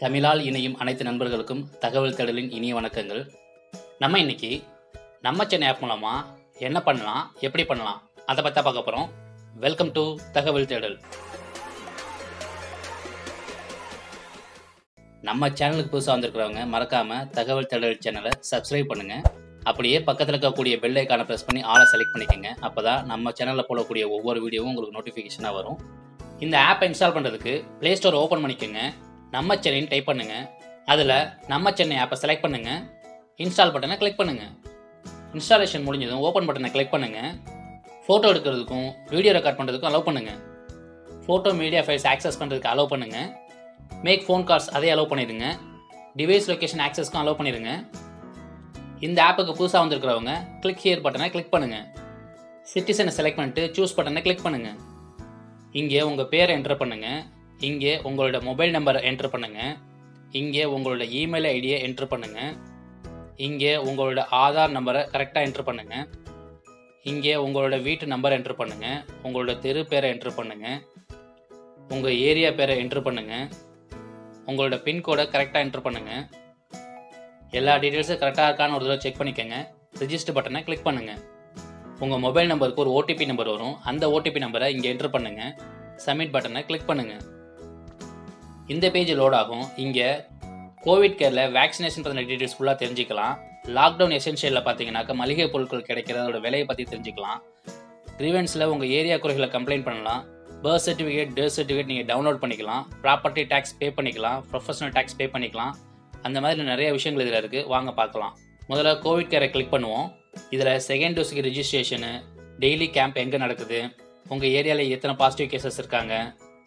தமிழால் இணையும் அனைத்து நண்பர்களுக்கும் தகவல் தேடலின் இனிய வணக்கங்கள். நம்ம இன்னைக்கு நம்ம சென்னை ஆப் மூலமாக என்ன பண்ணலாம், எப்படி பண்ணலாம் அதை பற்றி பார்க்க போகிறோம். வெல்கம் டு தகவல் தேடல். நம்ம சேனலுக்கு புதுசாக வந்திருக்கிறவங்க மறக்காமல் தகவல் தேடல் சேனலை சப்ஸ்கிரைப் பண்ணுங்கள். அப்படியே பக்கத்தில் இருக்கக்கூடிய பெல் ஐக்கானை ப்ரெஸ் பண்ணி ஆளை செலக்ட் பண்ணிக்கோங்க. அப்போ தான் நம்ம சேனலில் போடக்கூடிய ஒவ்வொரு வீடியோவும் உங்களுக்கு நோட்டிஃபிகேஷனாக வரும். இந்த ஆப்பை இன்ஸ்டால் பண்ணுறதுக்கு ப்ளே ஸ்டோர் ஓப்பன் பண்ணிக்கோங்க. நம்ம சென்னைன்னு டைப் பண்ணுங்கள். அதில் நம்ம சென்னை ஆப்பை செலக்ட் பண்ணுங்கள். இன்ஸ்டால் பட்டனை கிளிக் பண்ணுங்கள். இன்ஸ்டாலேஷன் முடிஞ்சதும் ஓப்பன் பட்டனை கிளிக் பண்ணுங்கள். ஃபோட்டோ எடுக்கிறதுக்கும் வீடியோ ரெக்கார்ட் பண்ணுறதுக்கும் அலோவ் பண்ணுங்கள். ஃபோட்டோ மீடியா ஃபைல்ஸ் ஆக்சஸ் பண்ணுறதுக்கு அலோவ் பண்ணுங்கள். மேக் ஃபோன் கால்ஸ் அதே அலோவ் பண்ணிடுங்க. டிவைஸ் லொக்கேஷன் ஆக்சஸ்க்கும் அலோவ் பண்ணிடுங்க. இந்த ஆப்புக்கு புதுசாக வந்திருக்கிறவங்க கிளிக் ஹியர் பட்டனை கிளிக் பண்ணுங்கள். சிட்டிசனை செலக்ட் பண்ணிட்டு சூஸ் பட்டனை கிளிக் பண்ணுங்கள். இங்கே உங்கள் பேரை என்டர் பண்ணுங்கள். இங்கே உங்களோட மொபைல் நம்பரை என்ட்ரு பண்ணுங்கள். இங்கே உங்களோட இமெயில் ஐடியை என்ட்ரு பண்ணுங்கள். இங்கே உங்களோட ஆதார் நம்பரை கரெக்டாக என்ட்ரு பண்ணுங்கள். இங்கே உங்களோட வீட்டு நம்பரை என்ட்ரு பண்ணுங்கள். உங்களோட தெரு பேரை என்ட்ரு பண்ணுங்கள். உங்கள் ஏரியா பேரை என்ட்ரு பண்ணுங்கள். உங்களோட பின்கோடை கரெக்டாக என்ட்ரு பண்ணுங்கள். எல்லா டீட்டெயில்ஸும் கரெக்டாக இருக்கான்னு ஒரு தடவை செக் பண்ணிக்கோங்க. ரிஜிஸ்டர் பட்டனை கிளிக் பண்ணுங்கள். உங்கள் மொபைல் நம்பருக்கு ஒரு ஓடிபி நம்பர் வரும். அந்த ஓடிபி நம்பரை இங்கே என்ட்ரு பண்ணுங்கள். சப்மிட் பட்டனை கிளிக் பண்ணுங்கள். இந்த பேஜ் லோட் ஆகும். இங்கே கோவிட் கேரில் வேக்சினேஷன் பற்றின டீட்டெயில்ஸ் ஃபுல்லாக தெரிஞ்சுக்கலாம். லாக்டவுன் எசென்ஷியலில் பார்த்தீங்கன்னாக்கா மளிகை பொருட்கள் கிடைக்கிறதோட விலையை பற்றி தெரிஞ்சுக்கலாம். கிரீவன்ஸில் உங்கள் ஏரியா குறைகளை கம்ப்ளைண்ட் பண்ணலாம். பர்த் சர்டிஃபிகேட், டெத் சர்டிஃபிகேட் நீங்கள் டவுன்லோட் பண்ணிக்கலாம். ப்ராப்பர்ட்டி டேக்ஸ் பே பண்ணிக்கலாம். ப்ரொஃபஷனல் டேக்ஸ் பே பண்ணிக்கலாம். அந்த மாதிரி நிறைய விஷயங்கள் இதில் இருக்குது. வாங்க பார்க்கலாம். முதல்ல கோவிட் கேரை கிளிக் பண்ணுவோம். இதில் செகண்ட் டோஸுக்கு ரிஜிஸ்ட்ரேஷனு, டெய்லி கேம்ப் எங்கே நடக்குது, உங்கள் ஏரியாவில் எத்தனை பாசிட்டிவ் கேசஸ் இருக்காங்க,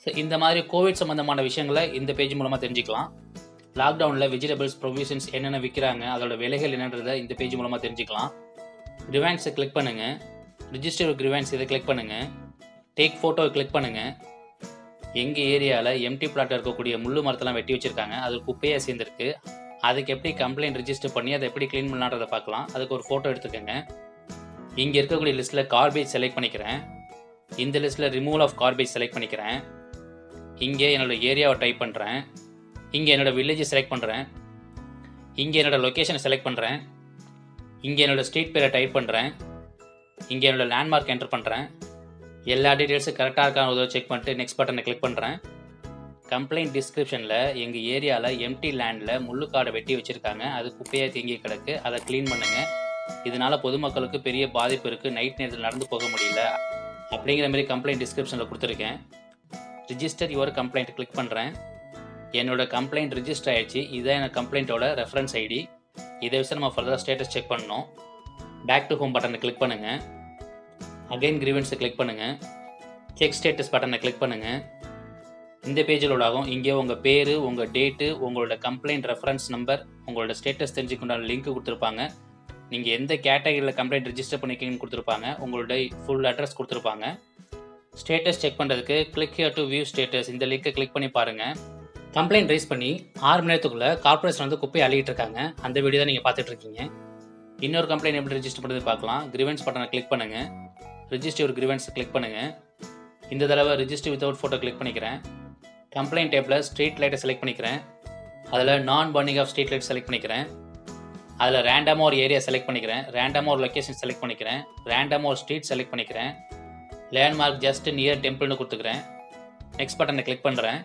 ஸோ இந்த மாதிரி கோவிட் சம்மந்தமான விஷயங்களை இந்த பேஜ் மூலமாக தெரிஞ்சுக்கலாம். லாக்டவுனில் வெஜிடபிள்ஸ் ப்ரொவிஷன்ஸ் என்னென்ன விற்கிறாங்க, அதோட விலைகள் என்னன்றதை இந்த பேஜ் மூலமாக தெரிஞ்சுக்கலாம். கிரிவான்ஸை கிளிக் பண்ணுங்கள். ரிஜிஸ்டர் கிரிவான்ஸ் இதை கிளிக் பண்ணுங்கள். டேக் ஃபோட்டோவை கிளிக் பண்ணுங்கள். எங்கள் ஏரியாவில் எம்டி பிளாட்டில் இருக்கக்கூடிய முள்ளு மரத்தெல்லாம் வெட்டி வச்சுருக்காங்க. அது குப்பையாக சேர்ந்துருக்கு. அதுக்கு எப்படி கம்ப்ளைண்ட் ரிஜிஸ்டர் பண்ணி அதை எப்படி க்ளீன் பண்ணலான்றதை பார்க்கலாம். அதுக்கு ஒரு ஃபோட்டோ எடுத்துக்கோங்க. இங்கே இருக்கக்கூடிய லிஸ்ட்டில் கார்பேஜ் செலக்ட் பண்ணிக்கிறேன். இந்த லிஸ்ட்டில் ரிமூவல் ஆஃப் கார்பேஜ் செலக்ட் பண்ணிக்கிறேன். இங்கே என்னோடய ஏரியாவை டைப் பண்ணுறேன். இங்கே என்னோடய வில்லேஜை செலக்ட் பண்ணுறேன். இங்கே என்னோடய லொக்கேஷனை செலக்ட் பண்ணுறேன். இங்கே என்னோடய ஸ்ட்ரீட் பேரை டைப் பண்ணுறேன். இங்கே என்னோடய லேண்ட்மார்க் என்டர் பண்ணுறேன். எல்லா டீட்டெயில்ஸும் கரெக்டாக இருக்கான்னு உதவி செக் பண்ணிட்டு நெக்ஸ்ட் பட்டனை கிளிக் பண்ணுறேன். கம்ப்ளைண்ட் டிஸ்கிரிப்ஷனில் எங்கள் ஏரியாவில் எம்டி லேண்டில் முள்ளுக்காடை வெட்டி வச்சுருக்காங்க. அது குப்பையாக தேங்கி கிடக்கு. அதை க்ளீன் பண்ணுங்கள். இதனால் பொதுமக்களுக்கு பெரிய பாதிப்பு இருக்குது. நைட் நேரத்தில் நடந்து போக முடியல அப்படிங்கிற மாதிரி கம்ப்ளைண்ட் டிஸ்கிரிப்ஷனில் கொடுத்துருக்கேன். ரிஜிஸ்டர் யுவர் கம்ப்ளைண்ட் கிளிக் பண்ணுறேன். என்னோடய கம்ப்ளைண்ட் ரிஜிஸ்டர் ஆகிடுச்சு. இதுதான் எனக்கு கம்ப்ளைண்ட்டோட ரெஃபரன்ஸ் ஐடி. இதை வச்சு நம்ம ஃபர்தராக ஸ்டேட்டஸ் செக் பண்ணணும். பேக் டு ஹோம் பட்டனை கிளிக் பண்ணுங்கள். அகைன் கிரீவன்ஸை கிளிக் பண்ணுங்கள். செக் ஸ்டேட்டஸ் பட்டனை கிளிக் பண்ணுங்கள். இந்த பேஜில் ஆகும். இங்கே உங்கள் பேர், உங்கள் டேட்டு, உங்களோட கம்ப்ளைண்ட் ரெஃபரன்ஸ் நம்பர், உங்களோட ஸ்டேட்டஸ் தெரிஞ்சுக்கொண்டான லிங்க் கொடுத்துருப்பாங்க. நீங்கள் எந்த கேட்டகரியில் கம்ப்ளைண்ட் ரிஜிஸ்டர் பண்ணிக்கிங்கன்னு கொடுத்துருப்பாங்க. உங்களோட ஃபுல் அட்ரஸ் கொடுத்துருப்பாங்க. ஸ்டேட்டஸ் செக் பண்ணுறதுக்கு click here to view status இந்த லிங்கை கிளிக் பண்ணி பாருங்கள். கம்ப்ளைண்ட் ரைஸ் பண்ணி 6 மணி நேரத்துக்குள்ளே கார்பரேஷன் வந்து குப்பையை அள்ளிட்டு இருக்காங்க. அந்த வீடியோ தான் நீங்கள் பார்த்துட்ருக்கீங்க. இன்னொரு கம்ப்ளைண்ட் எப்படி ரிஜிஸ்டர் பண்ணுறது பார்க்கலாம். கிரிவன்ஸ் பட்டனை கிளிக் பண்ணுங்கள். ரிஜிஸ்டர் ஒரு கிரிவன்ஸை கிளிக் பண்ணுங்கள். இந்த தடவை ரிஜிஸ்டர் வித்தவுட் ஃபோட்டோ கிளிக் பண்ணிக்கிறேன். கம்ப்ளைண்ட் டேப்பில் ஸ்ட்ரீட் லைட்டை செலக்ட் பண்ணிக்கிறேன். அதில் நான் burning of street light select பண்ணிக்கிறேன். அதில் ரேண்டமாக ஒரு ஏரியா செலக்ட் பண்ணிக்கிறேன். ரேண்டமாக ஒரு லொக்கேஷன் செலக்ட் பண்ணிக்கிறேன். ரேண்டமாக ஒரு ஸ்ட்ரீட் செலக்ட் பண்ணிக்கிறேன். லேண்ட்மார்க் ஜஸ்ட் நியர் டெம்பிள்னு கொடுத்துக்கிறேன். நெக்ஸ்ட் பட்டனை கிளிக் பண்ணுறேன்.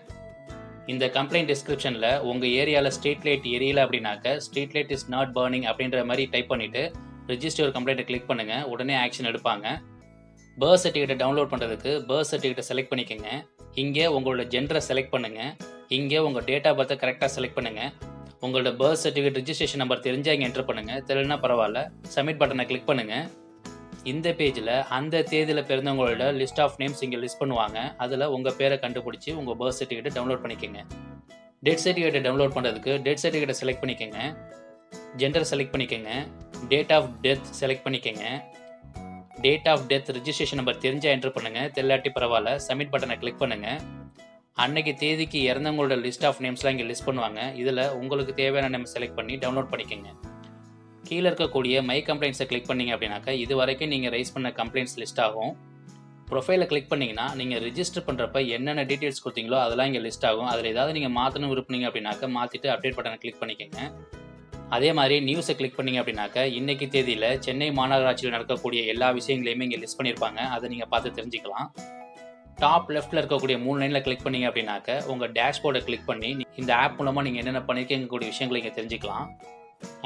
இந்த கம்ப்ளைண்ட் டிஸ்கிரிப்ஷனில் உங்கள் ஏரியாவில் ஸ்ட்ரீட் லைட் எரியல அப்படின்னாக்க street light is not burning அப்படின்ற மாதிரி டைப் பண்ணிவிட்டு ரிஜிஸ்டர் ஒரு கம்ப்ளைண்ட்டை கிளிக் பண்ணுங்கள். உடனே ஆக்ஷன் எடுப்பாங்க. பர்த் சர்டிஃபிகேட்டை டவுன்லோட் பண்ணுறதுக்கு பர்த் சர்டிஃபிகேட்டை செலக்ட் பண்ணிக்கோங்க. இங்கே உங்களோட ஜெண்டரை செலக்ட் பண்ணுங்கள். இங்கே உங்கள் டேட் ஆஃப் பர்த்தை கரெக்டாக செலக்ட் பண்ணுங்கள். உங்களோட பர்த் சர்டிஃபிகேட் ரிஜிஸ்ட்ரேஷன் நம்பர் தெரிஞ்சால் இங்கே என்ட்ரு பண்ணுங்கள். தெரியலனா பரவாயில்ல. சப்மிட் பட்டனை கிளிக் பண்ணுங்கள். இந்த பேஜில் அந்த தேதியில் பிறந்தவங்களோட லிஸ்ட் ஆஃப் நேம்ஸ் இங்கே லிஸ்ட் பண்ணுவாங்க. அதில் உங்கள் பேரை கண்டுபிடிச்சி உங்கள் பர்த் சர்டிஃபிகேட்டை டவுன்லோட் பண்ணிக்கோங்க. டெத் சர்டிஃபிகேட்டை டவுன்லோட் பண்ணுறதுக்கு டெத் சர்டிஃபிகேட்டை செலக்ட் பண்ணிக்கோங்க. ஜெண்டர் செலக்ட் பண்ணிக்கோங்க. டேட் ஆஃப் டெத் செலக்ட் பண்ணிக்கோங்க. Date of death registration number தெரிஞ்சால் என்ட்ரு பண்ணுங்கள். தெல்லாட்டி பரவாயில்ல. சப்மிட் பட்டனை கிளிக் பண்ணுங்கள். அன்னைக்கு தேதிக்கு இறந்தவங்களோட லிஸ்ட் ஆஃப் நேம்ஸ்லாம் இங்கே லிஸ்ட் பண்ணுவாங்க. இதில் உங்களுக்கு தேவையான நேம் செலக்ட் பண்ணி டவுன்லோட் பண்ணிக்கோங்க. கீழே இருக்கக்கூடிய மை கம்ப்ளைண்ட்ஸை கிளிக் பண்ணிங்க அப்படின்னாக்கா இது வரைக்கும் நீங்கள் ரைஸ் பண்ண கம்ப்ளைண்ட்ஸ் லிஸ்ட் ஆகும். ப்ரொஃபைலை கிளிக் பண்ணிங்கன்னா நீங்கள் ரிஜிஸ்டர் பண்ணுறப்ப என்னென்ன டீட்டெயில்ஸ் கொடுத்தீங்களோ அதெல்லாம் இங்கே லிஸ்ட் ஆகும். அதில் ஏதாவது நீங்கள் மாற்றணும் விருப்பீங்க அப்படின்னாக்க மாற்றிட்டு அப்டேட் பட்டனை கிளிக் பண்ணிக்கோங்க. அதே மாதிரி நியூஸை கிளிக் பண்ணிங்க அப்படின்னாக்க இன்றைக்கி தேதியில் சென்னை மாநகராட்சியில் நடக்கக்கூடிய எல்லா விஷயங்களையுமே இங்கே லிஸ்ட் பண்ணியிருப்பாங்க. அதை நீங்கள் பார்த்து தெரிஞ்சுக்கலாம். டாப் லெஃப்ட்டில் இருக்கக்கூடிய 3 லைனில் கிளிக் பண்ணிங்க அப்படின்னாக்க உங்கள் டேஷ்போர்டை கிளிக் பண்ணி இந்த ஆப் மூலமாக நீங்கள் என்னென்ன பண்ணியிருக்கீங்கக்கூடிய விஷயங்களை இங்கே தெரிஞ்சுக்கலாம்.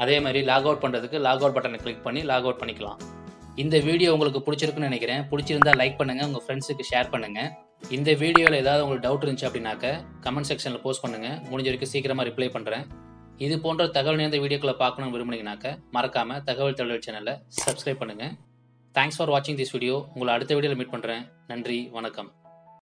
அதே மாதிரி லாக் அவுட் பண்ணுறதுக்கு லாக் அவுட் பட்டனை கிளிக் பண்ணி லாக் அவுட் பண்ணிக்கலாம். இந்த வீடியோ உங்களுக்கு பிடிச்சிருக்குன்னு நினைக்கிறேன். பிடிச்சிருந்தா லைக் பண்ணுங்கள், உங்கள் ஃப்ரெண்ட்ஸுக்கு ஷேர் பண்ணுங்கள். இந்த வீடியோவில் ஏதாவது உங்களுக்கு டவுட் இருந்துச்சு அப்படின்னாக்க கமெண்ட் செக்ஷனில் போஸ்ட் பண்ணுங்கள். முடிஞ்ச வரைக்கும் சீக்கிரமாக ரிப்ளை பண்ணுறேன். இது போன்ற தகவல் நிறைந்த வீடியோக்களை பார்க்கணும்னு விரும்புனீங்கன்னாக்க மறக்காமல் தகவல் தகவல் சேனலை சப்ஸ்கிரைப் பண்ணுங்கள். தேங்க்ஸ் ஃபார் வாட்சிங் திஸ் வீடியோ. உங்களை அடுத்த வீடியோவில் மீட் பண்ணுறேன். நன்றி, வணக்கம்.